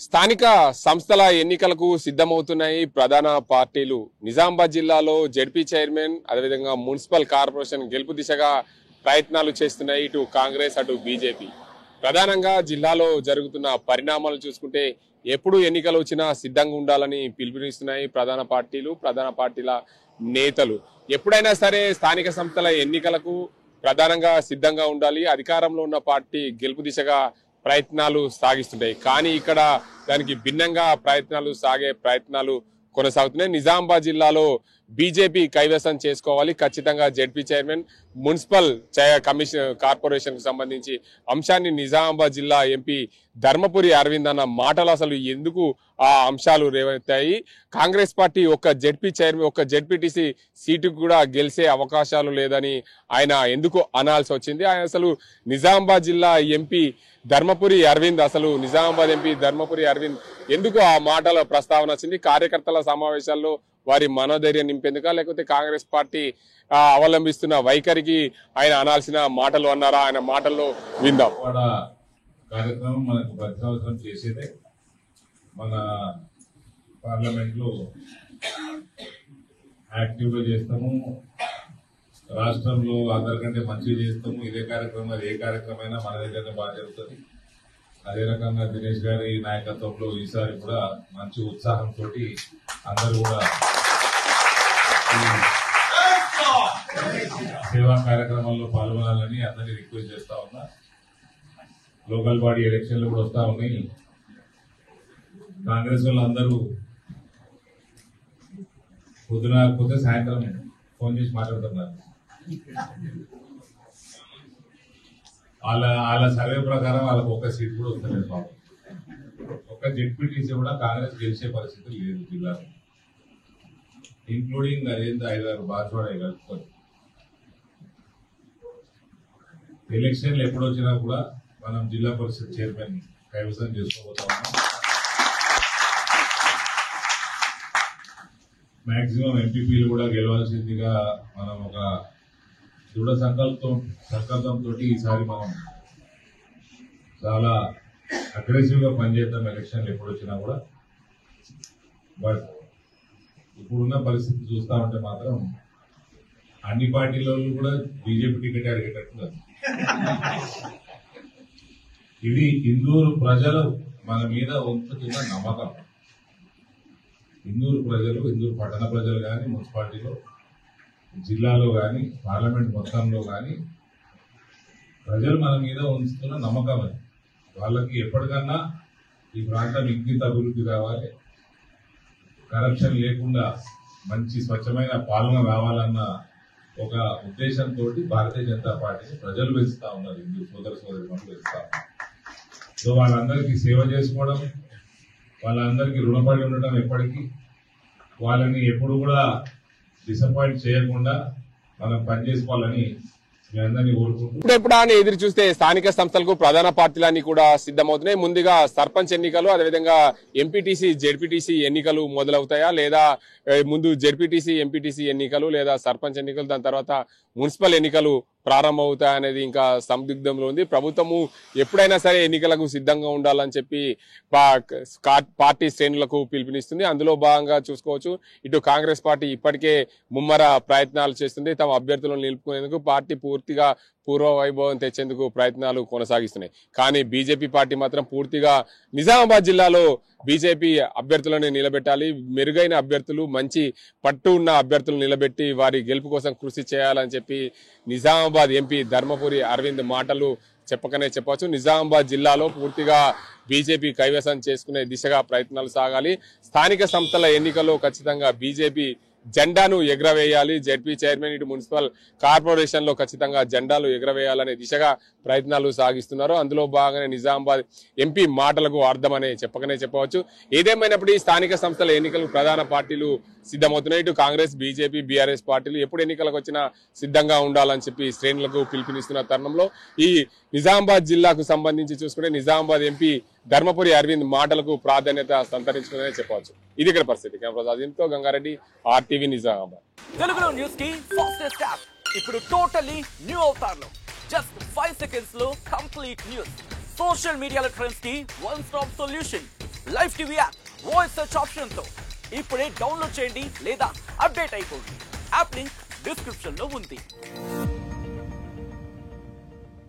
స్థానిక సంస్థల ఎన్నికలకు సిద్ధమవుతున్నాయి ప్రధాన పార్టీలు. నిజామాబాద్ జిల్లాలో జెడ్పీ చైర్మన్ అదేవిధంగా మున్సిపల్ కార్పొరేషన్ గెలుపు దిశగా ప్రయత్నాలు చేస్తున్నాయి ఇటు కాంగ్రెస్ అటు బీజేపీ. ప్రధానంగా జిల్లాలో జరుగుతున్న పరిణామాలు చూసుకుంటే ఎప్పుడు ఎన్నికలు వచ్చినా సిద్ధంగా ఉండాలని పిలుపునిస్తున్నాయి ప్రధాన పార్టీలు, ప్రధాన పార్టీల నేతలు. ఎప్పుడైనా సరే స్థానిక సంస్థల ఎన్నికలకు ప్రధానంగా సిద్ధంగా ఉండాలి. అధికారంలో ఉన్న పార్టీ గెలుపు దిశగా ప్రయత్నాలు సాగిస్తుంటాయి. కానీ ఇక్కడ దానికి భిన్నంగా ప్రయత్నాలు కొనసాగుతున్నాయి. నిజామాబాద్ జిల్లాలో బీజేపీ కైవసం చేసుకోవాలి, ఖచ్చితంగా జెడ్పీ చైర్మన్ మున్సిపల్ కార్పొరేషన్ కు సంబంధించి అంశాన్ని నిజామాబాద్ జిల్లా ఎంపీ ధర్మపురి అరవింద్ అన్న మాటలు అసలు ఎందుకు ఆ అంశాలు రేవెత్తాయి? కాంగ్రెస్ పార్టీ ఒక్క జెడ్పీ చైర్మన్ ఒక్క జెడ్పీటీసీ సీటుకు కూడా గెలిచే అవకాశాలు లేదని ఆయన ఎందుకు అనాల్సి వచ్చింది? ఆయన అసలు నిజామాబాద్ జిల్లా ఎంపీ ధర్మపురి అరవింద్ నిజామాబాద్ ఎంపీ ధర్మపురి అరవింద్ ఎందుకు ఆ మాటల ప్రస్తావన వచ్చింది? కార్యకర్తల సమావేశాల్లో వారి మనోధైర్యం నింపేందుక, లేకపోతే కాంగ్రెస్ పార్టీ అవలంబిస్తున్న వైఖరికి ఆయన అనాల్సిన మాటలు అన్నారా? ఆయన మాటల్లో విందాం. కార్యక్రమం మనకు ప్రతి సంవత్సరం చేసేదే. మన పార్లమెంట్ లో యాక్టివ్ గా చేస్తాము, రాష్ట్రంలో అందరికంటే మంచిగా చేస్తాము. ఇదే కార్యక్రమం ఏ కార్యక్రమం అయినా మన దగ్గరనే బాగా జరుగుతుంది. అదే రకంగా దినేష్ గారి నాయకత్వంలో ఈసారి కూడా మంచి ఉత్సాహంతో అందరూ కూడా సేవా కార్యక్రమాల్లో పాల్గొనాలని అందరినీ రిక్వెస్ట్ చేస్తా ఉన్నా. లోకల్ బాడీ ఎలక్షన్లు కూడా వస్తా ఉన్నాయి. కాంగ్రెస్ వాళ్ళు అందరూ పొద్దున సాయంత్రం ఫోన్ చేసి మాట్లాడుతున్నారు. వాళ్ళ సర్వే ప్రకారం వాళ్ళకి ఒక్క సీట్ కూడా వస్తలేదు బాబు. ఒక్క జెడ్పీటీసీ కూడా కాంగ్రెస్ గెలిచే పరిస్థితి లేదు జిల్లాలో, ఇంక్లూడింగ్ అదేంటి 5-6 బార్చోడే కలుపుకొని. ఎలక్షన్లు ఎప్పుడు వచ్చినా కూడా మనం జిల్లా పరిషత్ చైర్మన్ కైవసం చేసుకోబోతా ఉన్నాం. మాక్సిమం ఎంపీపీలు కూడా గెలవాల్సిందిగా మనం ఒక దృఢ సంకల్పంతో ఈసారి మనం చాలా అగ్రెసివ్ గా పనిచేద్దాం ఎలక్షన్లు ఎప్పుడు వచ్చినా కూడా. బట్ ఇప్పుడున్న పరిస్థితి చూస్తా ఉంటే మాత్రం అన్ని పార్టీల కూడా బీజేపీ టికెట్ అడిగేటట్టు. ఇది ఇందూరు ప్రజలు మన మీద ఉంచుతున్న నమ్మకం. ఇందూరు పట్టణ ప్రజలు కానీ, మున్సిపాలిటీలో, జిల్లాలో కానీ, పార్లమెంట్ మొత్తంలో కానీ ప్రజలు మన మీద ఉంచుతున్న నమ్మకం అది. వాళ్ళకి ఎప్పటికన్నా ఈ ప్రాంతం ఇంకింత అభివృద్ధి కావాలి, కరప్షన్ లేకుండా మంచి స్వచ్ఛమైన పాలన కావాలన్న ఒక ఉద్దేశంతో భారతీయ జనతా పార్టీని ప్రజలు పెంచుతా ఉన్నారు, హిందూ సోదరి పెంచుతా ఉన్నారు. సో వాళ్ళందరికీ సేవ చేసుకోవడం, వాళ్ళందరికీ రుణపడి ఉండటం, ఎప్పటికీ వాళ్ళని ఎప్పుడు కూడా డిసప్పాయింట్ చేయకుండా మనం పనిచేసుకోవాలని మీ అందరినీ కోరుకుంటున్నాం. ఇప్పుడు అని ఎదురు చూస్తే స్థానిక సంస్థలకు ప్రధాన పార్టీలన్నీ కూడా సిద్ధమవుతున్నాయి. ముందుగా సర్పంచ్ ఎన్నికలు, అదేవిధంగా ఎంపీటీసీ జెడ్పీటీసీ ఎన్నికలు మొదలవుతాయా, లేదా ముందు జెడ్పీటీసీ ఎంపీటీసీ ఎన్నికలు లేదా సర్పంచ్ ఎన్నికలు, దాని తర్వాత మున్సిపల్ ఎన్నికలు ప్రారంభమవుతాయనేది ఇంకా సందిగ్ధంలో ఉంది. ప్రభుత్వము ఎప్పుడైనా సరే ఎన్నికలకు సిద్ధంగా ఉండాలని చెప్పి పార్టీ శ్రేణులకు పిలుపునిస్తుంది. అందులో భాగంగా చూసుకోవచ్చు, ఇటు కాంగ్రెస్ పార్టీ ఇప్పటికే ముమ్మర ప్రయత్నాలు చేస్తుంది. తమ అభ్యర్థులను నిలుపుకునేందుకు పార్టీ పూర్తిగా పూర్వ వైభవం తెచ్చేందుకు ప్రయత్నాలు కొనసాగిస్తున్నాయి. కానీ బీజేపీ పార్టీ మాత్రం పూర్తిగా నిజామాబాద్ జిల్లాలో బీజేపీ అభ్యర్థులను నిలబెట్టాలి, మెరుగైన అభ్యర్థులు, మంచి పట్టు ఉన్న అభ్యర్థులు నిలబెట్టి వారి గెలుపు కోసం కృషి చేయాలని చెప్పి నిజామాబాద్ ఎంపీ ధర్మపురి అరవింద్ మాటలు చెప్పకనే చెప్పవచ్చు. నిజామాబాద్ జిల్లాలో పూర్తిగా బీజేపీ కైవసం చేసుకునే దిశగా ప్రయత్నాలు సాగాలి. స్థానిక సంస్థల ఎన్నికల్లో ఖచ్చితంగా బీజేపీ జెండాను ఎగరవేయాలి. జెడ్పీ చైర్మన్, ఇటు మున్సిపల్ కార్పొరేషన్ లో ఖచ్చితంగా జెండాలు ఎగరవేయాలనే దిశగా ప్రయత్నాలు సాగిస్తున్నారు. అందులో భాగంగానే నిజామాబాద్ ఎంపీ మాటలకు అర్థమనే చెప్పకనే చెప్పవచ్చు. ఏదేమైనప్పుడు ఈ స్థానిక సంస్థల ఎన్నికలు ప్రధాన పార్టీలు సిద్ధమవుతున్నాయి. ఇటు కాంగ్రెస్, బీజేపీ, బీఆర్ఎస్ పార్టీలు ఎప్పుడు ఎన్నికలకు వచ్చినా సిద్ధంగా ఉండాలని చెప్పి శ్రేణులకు పిలుపునిస్తున్న తరుణంలో ఈ నిజామాబాద్ జిల్లాకు సంబంధించి చూసుకుంటే నిజామాబాద్ ఎంపీ ధర్మపురి అరవింద్ మాటలకు ప్రాధాన్యత సంతరించుకుందనే చెప్పవచ్చు. ఇది ఇక్కడ పరిస్థితి. Camera Gangareddy, RTV Nizamabad. తెలుగులో న్యూస్ కి ఫాస్టెస్ట్ యాప్ ఇప్పుడు టోటల్లీ న్యూ అవతార్ లో జస్ట్ 5 సెకండ్స్ లో కంప్లీట్ న్యూస్. సోషల్ మీడియాలో ట్రెండ్స్ కి one stop solution. Live TV app voice search option తో ఇప్పుడే డౌన్లోడ్ చేయండి లేదా అప్డేట్ అయిపోండి. యాప్ లింక్ డిస్క్రిప్షన్ లో ఉంది.